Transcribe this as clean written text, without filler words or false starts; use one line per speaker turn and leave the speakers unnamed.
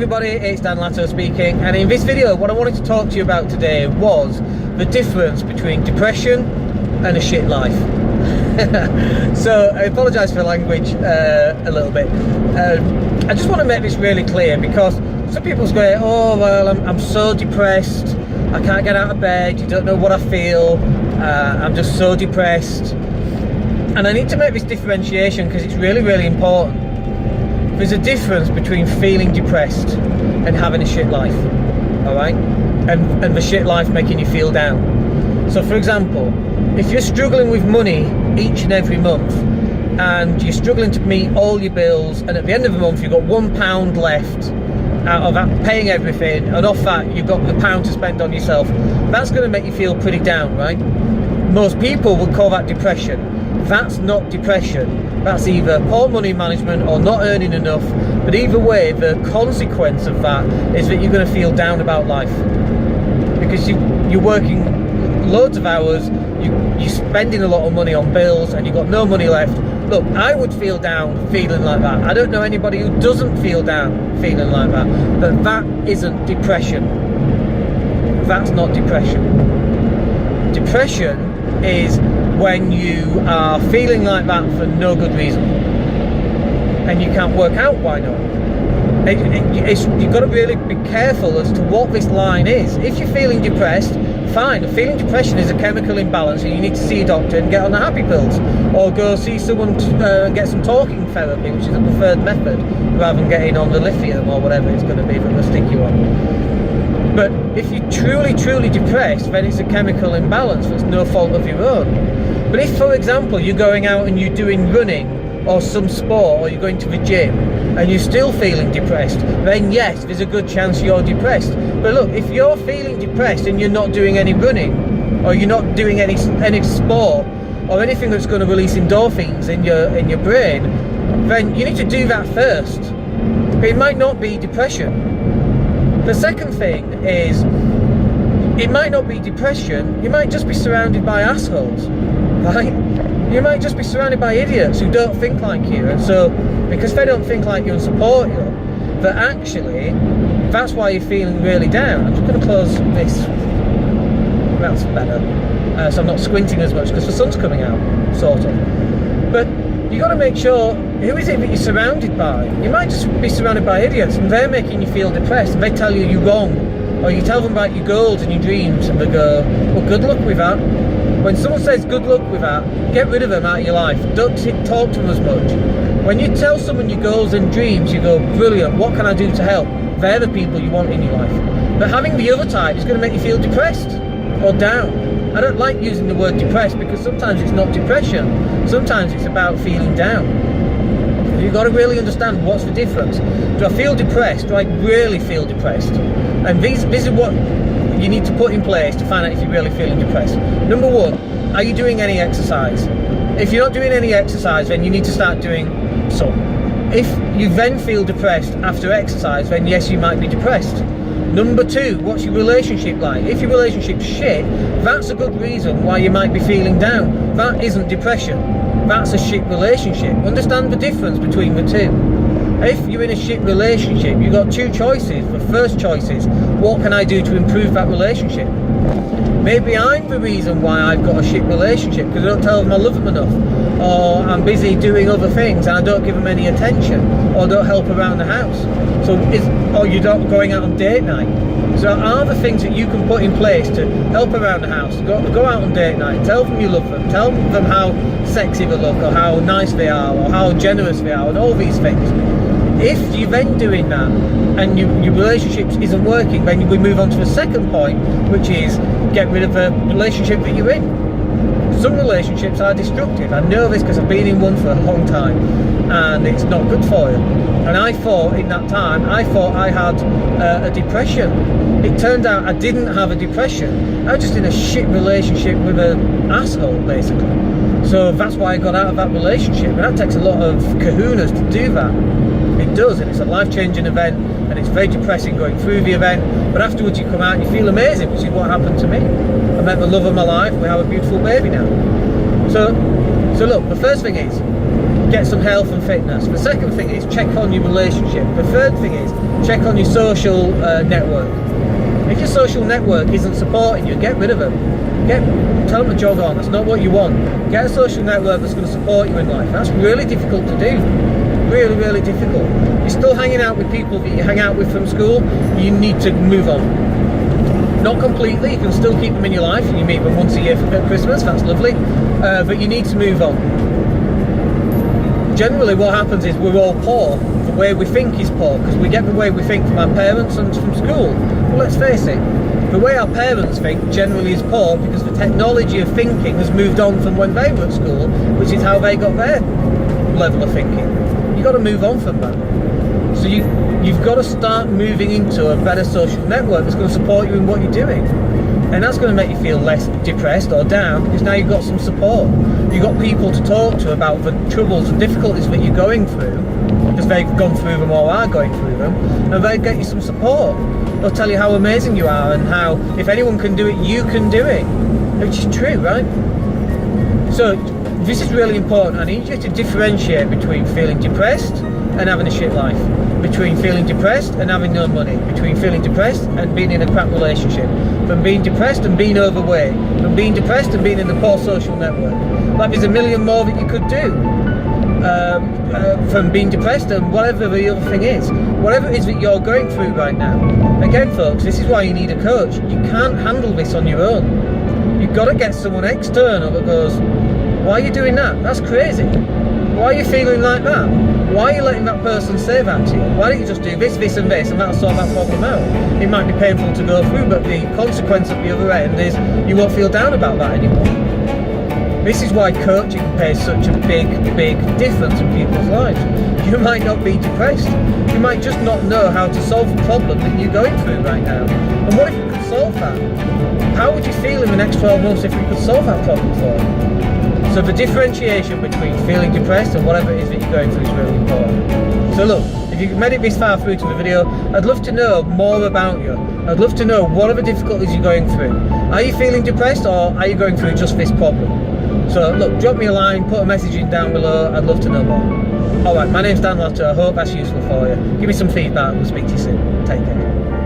everybody, it's Latto speaking, and in this video what I wanted to talk to you about today was the difference between depression and a shit life. So I apologise for the language a little bit. I just want to make this really clear, because some people say, oh well, I'm so depressed, I can't get out of bed, you don't know what I feel, I'm just so depressed. And I need to make this differentiation because it's really, really important. There's a difference between feeling depressed and having a shit life, alright? And the shit life making you feel down. So for example, if you're struggling with money each and every month, and you're struggling to meet all your bills, and at the end of the month you've got £1 left out of that, paying everything, and off that you've got the £1 to spend on yourself, that's going to make you feel pretty down, right? Most people would call that depression. That's not depression. That's either poor money management or not earning enough. But either way, the consequence of that is that you're going to feel down about life, because you're working loads of hours, you're spending a lot of money on bills, and you've got no money left. Look, I would feel down feeling like that. I don't know anybody who doesn't feel down feeling like that. But that isn't depression. That's not depression. Depression is when you are feeling like that for no good reason, and you can't work out why not. You've got to really be careful as to what this line is. If you're feeling depressed, fine. Feeling depression is a chemical imbalance, and you need to see a doctor and get on the happy pills, or go see someone and get some talking therapy, which is a preferred method, rather than getting on the lithium or whatever it's going to be that will stick you on. But if you're truly, truly depressed, then it's a chemical imbalance that's no fault of your own. But if, for example, you're going out and you're doing running or some sport, or you're going to the gym, and you're still feeling depressed, then yes, there's a good chance you're depressed. But look, if you're feeling depressed and you're not doing any running, or you're not doing any sport, or anything that's going to release endorphins in your brain, then you need to do that first. But it might not be depression. The second thing is, it might not be depression, you might just be surrounded by assholes, right? You might just be surrounded by idiots who don't think like you, and so, because they don't think like you and support you, that actually, that's why you're feeling really down. I'm just going to close this, that's better, so I'm not squinting as much, because the sun's coming out, sort of. But you got to make sure, who is it that you're surrounded by? You might just be surrounded by idiots, and they're making you feel depressed, and they tell you you're wrong, or you tell them about your goals and your dreams, and they go, well, good luck with that. When someone says good luck with that, get rid of them out of your life. Don't talk to them as much. When you tell someone your goals and dreams, you go, brilliant, what can I do to help? They're the people you want in your life. But having the other type is going to make you feel depressed or down. I don't like using the word depressed, because sometimes it's not depression. Sometimes it's about feeling down. You've got to really understand, what's the difference. Do I feel depressed? Do I really feel depressed? And this is what you need to put in place to find out if you're really feeling depressed. Number one, are you doing any exercise? If you're not doing any exercise, then you need to start doing some. If you then feel depressed after exercise, then yes, you might be depressed. Number two, what's your relationship like? If your relationship's shit, that's a good reason why you might be feeling down. That isn't depression. That's a shit relationship. Understand the difference between the two. If you're in a shit relationship, you've got two choices. The first choice is, what can I do to improve that relationship? Maybe I'm the reason why I've got a shit relationship, because I don't tell them I love them enough, or I'm busy doing other things and I don't give them any attention, or don't help around the house. Or you're not going out on date night. So are the things that you can put in place to help around the house, go out on date night, tell them you love them, tell them how sexy they look, or how nice they are, or how generous they are, and all these things. If you're then doing that and your relationship isn't working, then we move on to the second point, which is get rid of the relationship that you're in. Some relationships are destructive. I know this because I've been in one for a long time, and it's not good for you. And I thought in that time, I had a depression. It turned out I didn't have a depression. I was just in a shit relationship with an asshole, basically. So that's why I got out of that relationship. And that takes a lot of kahunas to do that. It does, and it's a life-changing event, and it's very depressing going through the event, but afterwards you come out and you feel amazing, which is what happened to me. I met the love of my life, we have a beautiful baby now. So look, the first thing is, get some health and fitness. The second thing is check on your relationship. The third thing is check on your social network. If your social network isn't supporting you, get rid of them. Tell them to jog on. That's not what you want. Get a social network that's going to support you in life. That's really difficult to do. Really, really difficult. You're still hanging out with people that you hang out with from school. You need to move on. Not completely. You can still keep them in your life, and you meet them once a year for Christmas. That's lovely. But you need to move on. Generally, what happens is we're all poor. The way we think is poor because we get the way we think from our parents and from school. Well, let's face it. The way our parents think generally is poor because the technology of thinking has moved on from when they were at school, which is how they got their level of thinking. You've got to move on from that. So you've got to start moving into a better social network that's going to support you in what you're doing. And that's going to make you feel less depressed or down because now you've got some support. You've got people to talk to about the troubles and difficulties that you're going through because they've gone through them or are going through them, and they'll get you some support. They'll tell you how amazing you are and how if anyone can do it, you can do it. Which is true, right? So this is really important. I need you to differentiate between feeling depressed and having a shit life, between feeling depressed and having no money, between feeling depressed and being in a crap relationship, from being depressed and being overweight, from being depressed and being in the poor social network. Like there's a million more that you could do. From being depressed and whatever the other thing is, whatever it is that you're going through right now. Again, folks, this is why you need a coach. You can't handle this on your own. You've got to get someone external that goes, why are you doing that? That's crazy. Why are you feeling like that? Why are you letting that person say that to you? Why don't you just do this, this and this, and that'll sort that problem out? It might be painful to go through, but the consequence at the other end is you won't feel down about that anymore. This is why coaching plays such a big, big difference in people's lives. You might not be depressed. You might just not know how to solve the problem that you're going through right now. And what if we could solve that? How would you feel in the next 12 months if we could solve that problem for you? So the differentiation between feeling depressed and whatever it is that you're going through is really important. So look, if you've made it this far through to the video, I'd love to know more about you. I'd love to know what are the difficulties you're going through. Are you feeling depressed or are you going through just this problem? So look, drop me a line, put a message in down below. I'd love to know more. Alright, my name's Dan Latto. I hope that's useful for you. Give me some feedback. We'll speak to you soon. Take care.